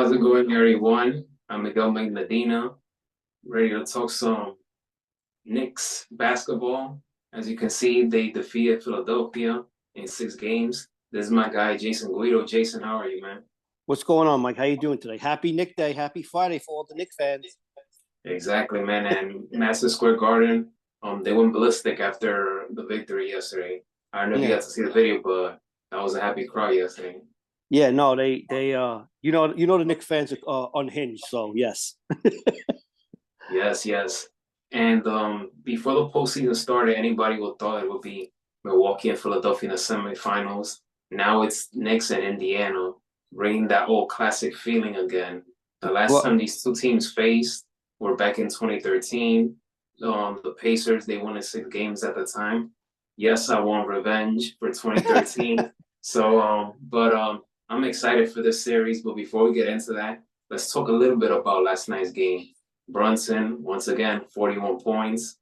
how's it going, everyone? I'm Miguel Medina, ready to talk some Knicks basketball. As you can see, they defeated Philadelphia in 6 games. This is my guy, Jason Guido. Jason, how are you, man? What's going on, Mike? How you doing today? Happy Nick Day. Happy Friday for all the Nick fans. Exactly, man. And Madison Square Garden, they went ballistic after the victory yesterday. I don't know if you Yeah. got to see the video, but that was a happy crowd yesterday. Yeah, no, the Nick fans are unhinged, so yes. Yes, yes. And before the postseason started, anybody would thought it would be Milwaukee and Philadelphia in the semifinals. Now it's Knicks and Indiana, bringing that old classic feeling again. The last Well, time these two teams faced were back in 2013. The Pacers, they won in 6 games at the time. Yes, I want revenge for 2013. But I'm excited for this series. But before we get into that, let's talk a little bit about last night's game. Brunson, once again, 41 points.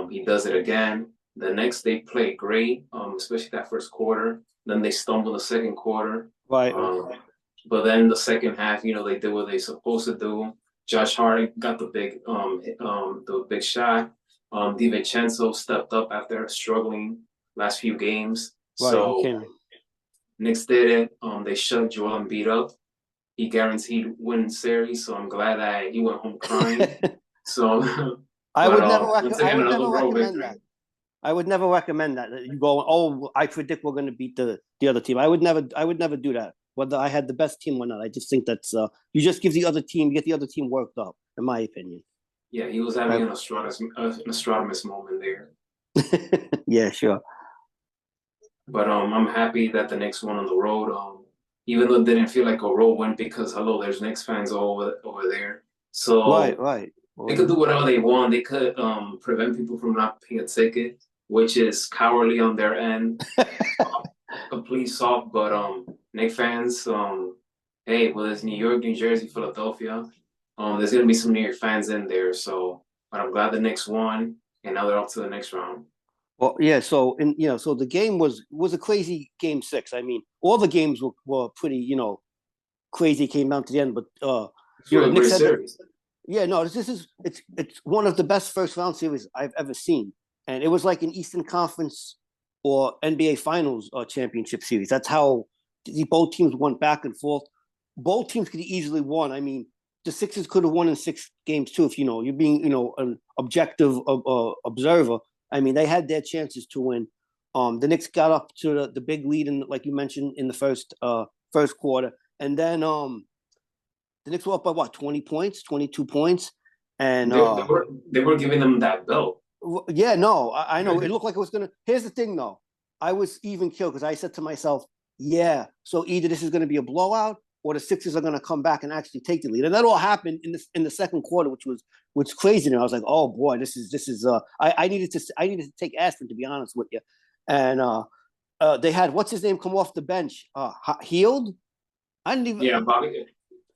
He does it again. The next they play great, especially that first quarter. Then they stumble the second quarter. right. Um, but then the second half, they did what they supposed to do. Josh Hart got the big shot. DiVincenzo stepped up after struggling last few games. Right. He So came. Knicks did it. They shut Joel Embiid up. He guaranteed win series, so I'm glad that he went home crying. So, I but would never once I again, would another never road recommend that. victory. I would never recommend that. You go, oh, I predict we're gonna beat the other team. I would never do that. Whether I had the best team or not. I just think that's you just give the other team, get the other team worked up, in my opinion. Yeah, he was having Right? an Nostradamus moment there. Yeah, sure. But I'm happy that the Knicks won on the road. Even though it didn't feel like a road win because hello, there's Knicks fans all over there. Right, So right. they Well, could do whatever they want. They could prevent people from not paying a ticket, which is cowardly on their end. Complete soft, but Knicks fans, hey, well, it's New York, New Jersey, Philadelphia. There's gonna be some New York fans in there, so but I'm glad the Knicks won, and now they're up to the next round. Well, yeah. So the game was a crazy game 6. I mean, all the games were pretty, crazy. Came down to the end, but It's really the a Knicks great had. series. Yeah, no, it's one of the best first round series I've ever seen, and it was like an Eastern Conference or NBA Finals championship series. That's how both teams went back and forth. Both teams could easily won. I mean, the Sixers could have won in 6 games too if you're being an objective observer. I mean, they had their chances to win. The Knicks got up to the big lead, in, like you mentioned, in the first quarter, and then the Knicks were up by what, 20 points, 22 points. And They were giving them that belt. yeah, no, I know. It looked like it was going to. Here's the thing, though. I was even killed because I said to myself, yeah, so either this is going to be a blowout or the Sixers are going to come back and actually take the lead. And that all happened in the second quarter, which crazy. And I was like, oh boy, this is. I needed to take aspirin, to be honest with you. And they had what's his name come off the bench, healed. I didn't even. Yeah, Bobby. Yeah,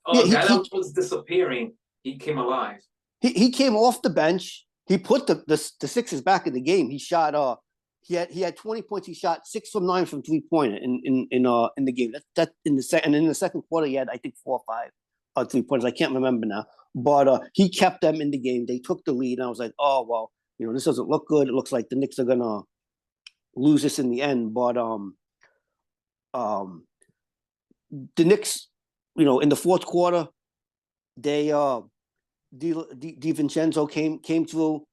Oh, a guy that was disappearing, he came alive. he came off the bench. He put the Sixers back in the game. He shot he had 20 points. He shot 6 from 9 from 3-pointer in the game. That in the second quarter he had, I think, 4 or 5 3-pointers. I can't remember now. But he kept them in the game. They took the lead, and I was like, oh well, this doesn't look good. It looks like the Knicks are gonna lose this in the end. But um the Knicks, in the fourth quarter, they DiVincenzo came through.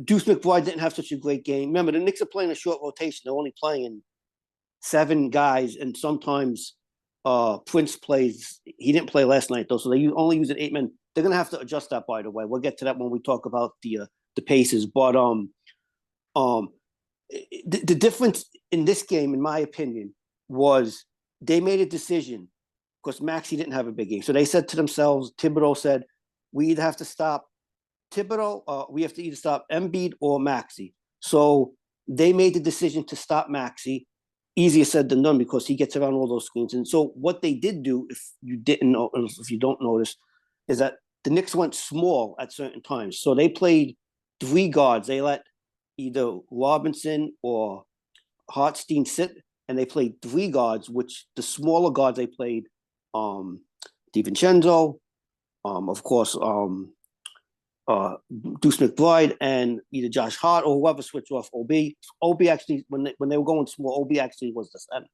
Deuce McBride didn't have such a great game. Remember, the Knicks are playing a short rotation. They're only playing 7 guys, and sometimes Prince plays. He didn't play last night though, so they only use an 8 men. They're gonna have to adjust that, by the way. We'll get to that when we talk about the paces. But um, the difference in this game, in my opinion, was they made a decision because Maxey didn't have a big game. So they said to themselves, Thibodeau said, we either have to stop Thibodeau, we have to either stop Embiid or Maxey. So they made the decision to stop Maxey. Easier said than done because he gets around all those screens. And so what they did do, if you don't notice, is that the Knicks went small at certain times. So they played 3 guards. They let either Robinson or Hartstein sit, and they played 3 guards, which the smaller guards they played, DiVincenzo, of course, Deuce McBride and either Josh Hart or whoever switched off OB. OB actually, when they were going small, OB actually was the center.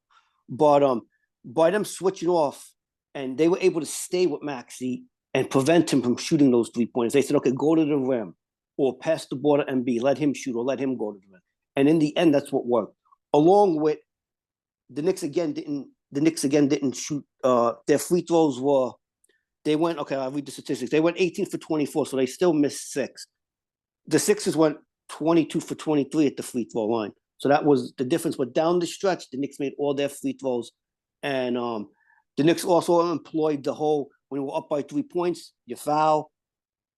But by them switching off, and they were able to stay with Maxey and prevent him from shooting those 3 pointers. They said, okay, go to the rim or pass the ball to MB, let him shoot or let him go to the rim. And in the end, that's what worked. Along with the Knicks again didn't shoot. Their free throws were, they went, okay, I'll read the statistics. They went 18 for 24, so they still missed 6. The Sixers went 22 for 23 at the free throw line. So that was the difference. But down the stretch, the Knicks made all their free throws. And the Knicks also employed the whole, when you were up by 3 points, you foul,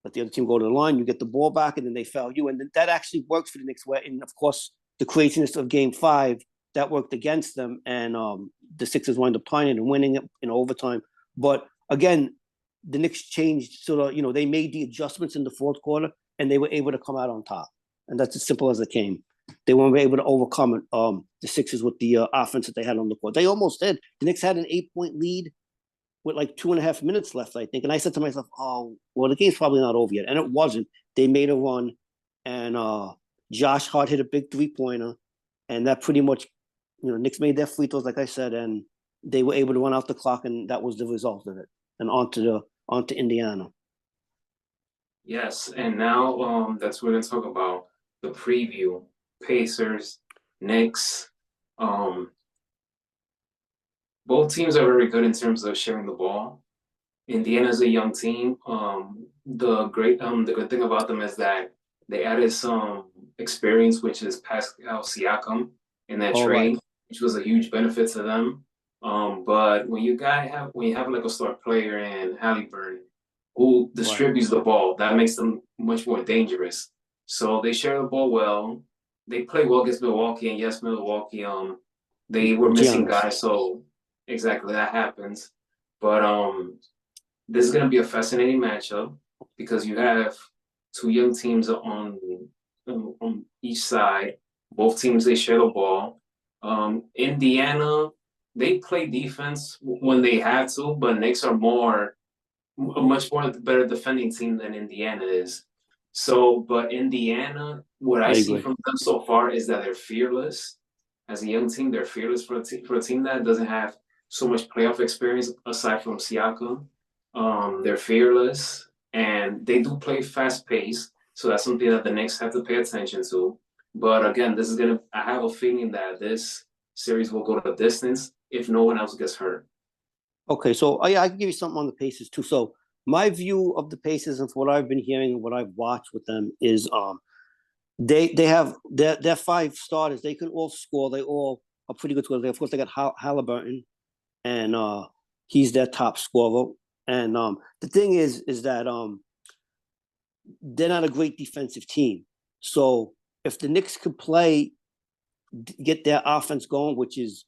let the other team go to the line, you get the ball back, and then they foul you. And that actually works for the Knicks. And of course, the craziness of Game 5, that worked against them. And the Sixers wound up tying it and winning it in overtime. But again, the Knicks changed sort of, they made the adjustments in the fourth quarter, and they were able to come out on top. And that's as simple as it came. They weren't able to overcome it, the Sixers with the offense that they had on the court. They almost did. The Knicks had an 8-point lead with like 2.5 minutes left, I think. And I said to myself, oh, well, the game's probably not over yet. And it wasn't. They made a run, and Josh Hart hit a big 3-pointer, and that pretty much, Knicks made their free throws, like I said, and they were able to run out the clock, and that was the result of it. And on to Indiana. Yes, and now that's what we're gonna talk about the preview. Pacers, Knicks. Both teams are very good in terms of sharing the ball. Indiana's a young team. The good thing about them is that they added some experience, which is Pascal Siakam in that All right. trade, which was a huge benefit to them. But when you have like a star player in Halliburton who Right. distributes the ball, that makes them much more dangerous. So they share the ball well. They play well against Milwaukee, and yes, Milwaukee, they were missing Giannis. guys, so exactly that happens. But this is going to be a fascinating matchup because you have two young teams on each side. Both teams they share the ball. Indiana they play defense when they have to, but Knicks are a much more better defending team than Indiana is. So, but Indiana, what I I see agree. from them so far is that they're fearless. As a young team, they're fearless for a team that doesn't have so much playoff experience aside from Siakam. They're fearless and they do play fast pace. So that's something that the Knicks have to pay attention to. But again, I have a feeling that this series will go to the distance if no one else gets hurt. Okay, so I can give you something on the Pacers too. So my view of the Pacers and from what I've been hearing and what I've watched with them is they have their 5 starters. They can all score. They all are pretty good scorers. Of course, they got Halliburton, and he's their top scorer. And the thing is that they're not a great defensive team. So if the Knicks could get their offense going, which is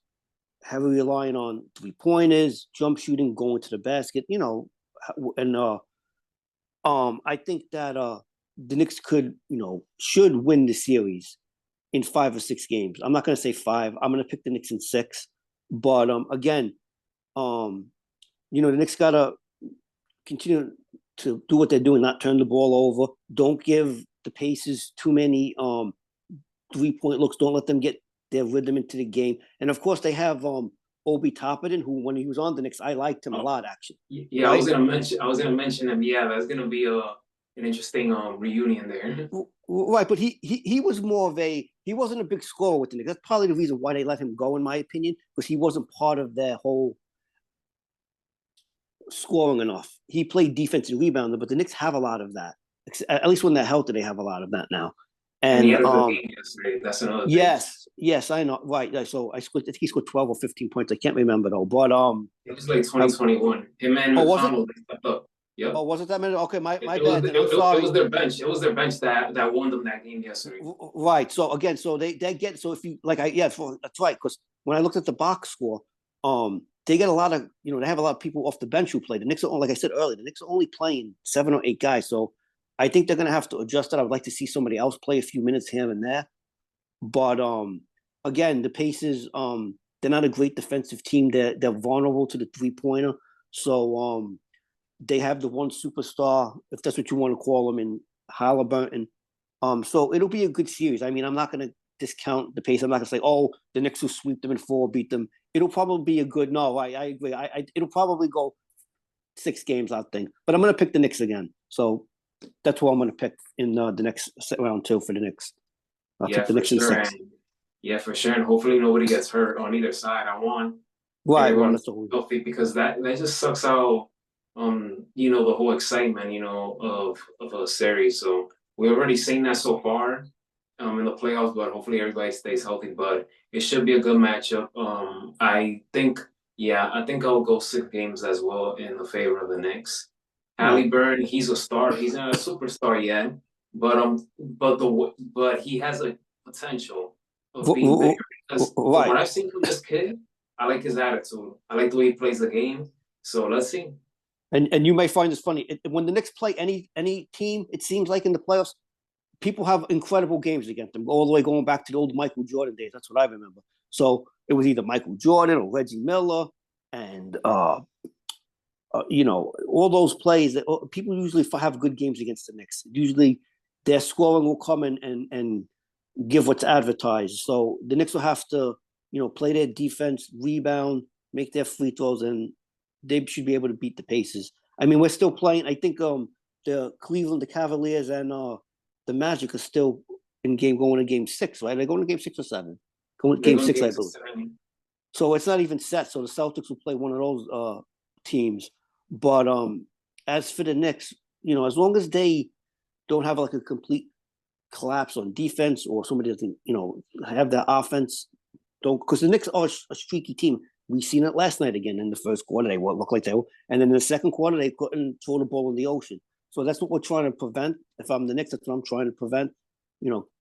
heavily relying on 3-pointers, jump shooting, going to the basket, and I think that the Knicks should win the series in 5 or 6 games. I'm not going to say 5. I'm going to pick the Knicks in 6. But again, the Knicks got to continue to do what they're doing, not turn the ball over. Don't give the Pacers too many 3-point looks. Don't let them get their rhythm into the game. And of course, they have Obi Toppin, who when he was on the Knicks, I liked him a lot actually. Yeah, Right? I was gonna mention him. Yeah, that's gonna be an interesting reunion there. Right, but he was more of he wasn't a big scorer with the Knicks. That's probably the reason why they let him go, in my opinion, because he wasn't part of their whole scoring enough. He played defensive rebounder, but the Knicks have a lot of that. At least when they're healthy, they have a lot of that now. And he And had a good game yesterday. That's another thing. yes, I know. Right. So I think he scored 12 or 15 points. I can't remember though. But It was like 2021. Him and was it? McConnell they stepped up. Yep. Oh, was it that many? Okay, my It was bad. Then I'm it was sorry. their bench. It was their bench that won them that game yesterday. Right. So again, so they get, so if you like, that's right. Because when I looked at the box score, they get a lot of, they have a lot of people off the bench who play. The Knicks are, like I said earlier, the Knicks are only playing 7 or 8 guys. So I think they're going to have to adjust that. I would like to see somebody else play a few minutes here and there. But again, the Pacers, they're not a great defensive team. They're vulnerable to the 3-pointer. So they have the one superstar, if that's what you want to call him, in Halliburton. So it'll be a good series. I mean, I'm not going to discount the pace. I'm not going to say, oh, the Knicks will sweep them in four, beat them. It'll probably be a good. No, I agree. It'll probably go 6 games, I think. But I'm going to pick the Knicks again. So that's what I'm going to pick in the next round two for the Knicks. I'll Yeah, pick the for Knicks in sure. 6. And yeah, for sure. And hopefully nobody gets hurt on either side. I want Right, everyone that's all. healthy because that just sucks out the whole excitement, of a series. So we've already seen that so far in the playoffs, but hopefully everybody stays healthy. But it should be a good matchup. I think I'll go 6 games as well in the favor of the Knicks. Yeah. Halliburton, he's a star. He's not a superstar yet, but he has a potential of being bigger because from Right. what I've seen from this kid, I like his attitude. I like the way he plays the game. So let's see. And you may find this funny when the Knicks play any team. It seems like in the playoffs, people have incredible games against them, all the way going back to the old Michael Jordan days. That's what I remember. So it was either Michael Jordan or Reggie Miller, and all those plays that people usually have good games against the Knicks. Usually, their scoring will come in and give what's advertised. So the Knicks will have to, play their defense, rebound, make their free throws, and they should be able to beat the Pacers. I mean, we're still playing. I think the Cleveland, the Cavaliers, and the Magic are still going to game 6, right? They're going to game 6 or 7. Going They're game going to 6, I get believe. 7. So it's not even set. So the Celtics will play one of those teams. But as for the Knicks, as long as they don't have like a complete collapse on defense or somebody doesn't, have their offense, don't, because the Knicks are a streaky team. We seen it last night again in the first quarter. They looked like they were, and then in the second quarter they couldn't throw the ball in the ocean. So that's what we're trying to prevent. If I'm the Knicks, that's what I'm trying to prevent.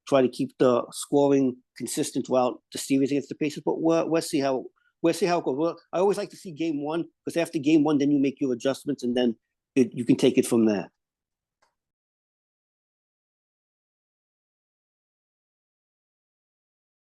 Try to keep the scoring consistent throughout the series against the Pacers. But we'll see how it goes. I always like to see game one because after game one, then you make your adjustments and then you can take it from there.